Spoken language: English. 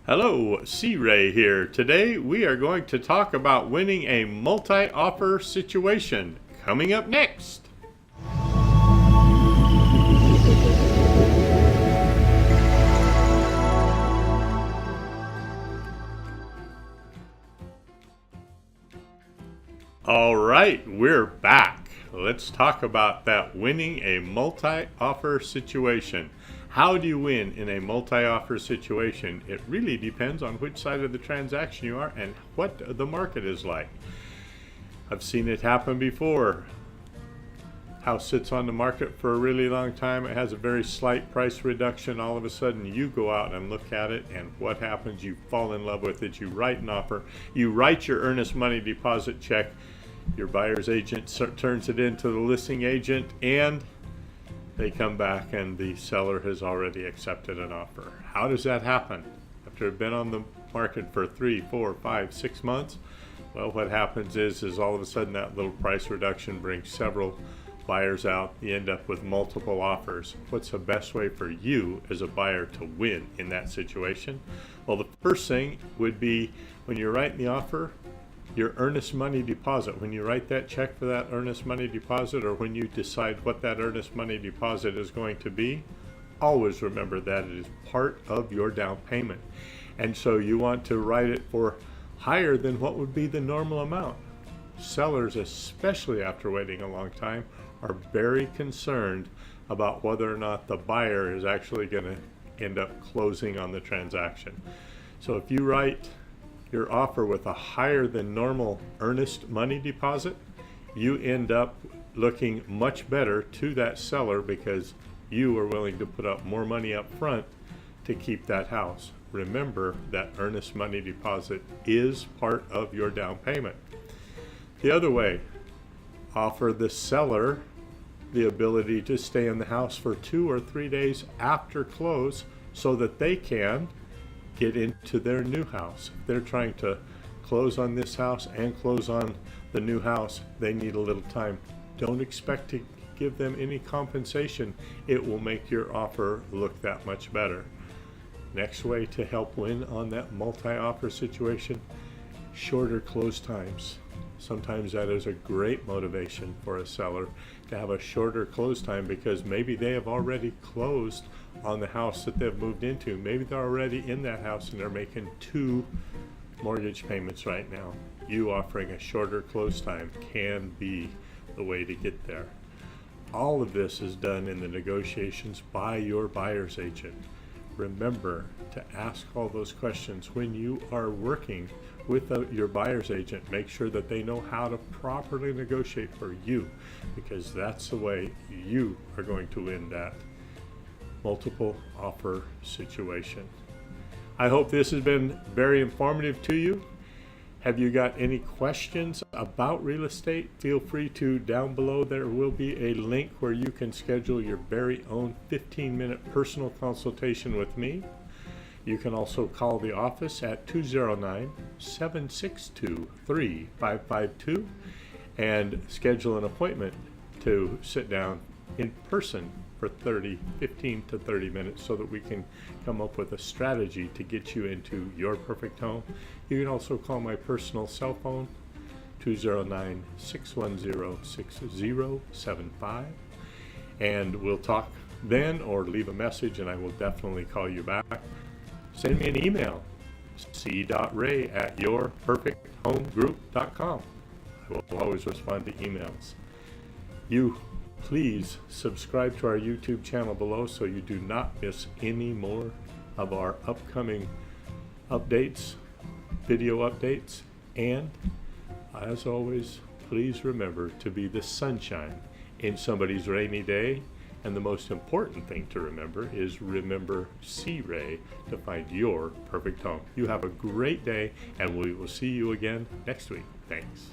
Hello, C.Ray here. Today we are going to talk about winning a multi-offer situation. Coming up next. All right, we're back. Let's talk about that winning a multi-offer situation. How do you win in a multi-offer situation? It really depends on which side of the transaction you are and what the market is like. I've seen it happen before. House sits on the market for a really long time. It has a very slight price reduction. All of a sudden you go out and look at it, and what happens? You fall in love with it. You write an offer. You write your earnest money deposit check. Your buyer's agent turns it into the listing agent, and they come back and the seller has already accepted an offer. How does that happen? After it's been on the market for 3, 4, 5, 6 months? Well, what happens is all of a sudden that little price reduction brings several buyers out. You end up with multiple offers. What's the best way for you as a buyer to win in that situation? Well, the first thing would be when you're writing the offer, your earnest money deposit. When you write that check for that earnest money deposit, or when you decide what that earnest money deposit is going to be, always remember that it is part of your down payment. And so you want to write it for higher than what would be the normal amount. Sellers, especially after waiting a long time, are very concerned about whether or not the buyer is actually going to end up closing on the transaction. So if you write your offer with a higher than normal earnest money deposit, you end up looking much better to that seller because you are willing to put up more money up front to keep that house. Remember that earnest money deposit is part of your down payment. The other way, offer the seller the ability to stay in the house for 2 or 3 days after close so that they can get into their new house. If they're trying to close on this house and close on the new house, they need a little time. Don't expect to give them any compensation. It will make your offer look that much better. Next way to help win on that multi-offer situation, shorter close times. Sometimes that is a great motivation for a seller to have a shorter close time because maybe they have already closed on the house that they've moved into. Maybe they're already in that house and they're making 2 mortgage payments right now. You offering a shorter close time can be the way to get there. All of this is done in the negotiations by your buyer's agent. Remember to ask all those questions when you are working with your buyer's agent. Make sure that they know how to properly negotiate for you, because that's the way you are going to win that multiple offer situation. I hope this has been very informative to you. Have you got any questions about real estate? Feel free to down below. There will be a link where you can schedule your very own 15-minute personal consultation with me. You can also call the office at 209-762-3552 and schedule an appointment to sit down in person for 15 to 30 minutes so that we can come up with a strategy to get you into your perfect home. You can also call my personal cell phone, 209-610-6075, and we'll talk then, or leave a message and I will definitely call you back. Send me an email, c.ray@yourperfecthomegroup.com. I will always respond to emails. You please subscribe to our YouTube channel below so you do not miss any more of our upcoming updates, video updates, and as always, please remember to be the sunshine in somebody's rainy day. And the most important thing to remember is remember C.Ray to find your perfect home. You have a great day, and we will see you again next week. Thanks.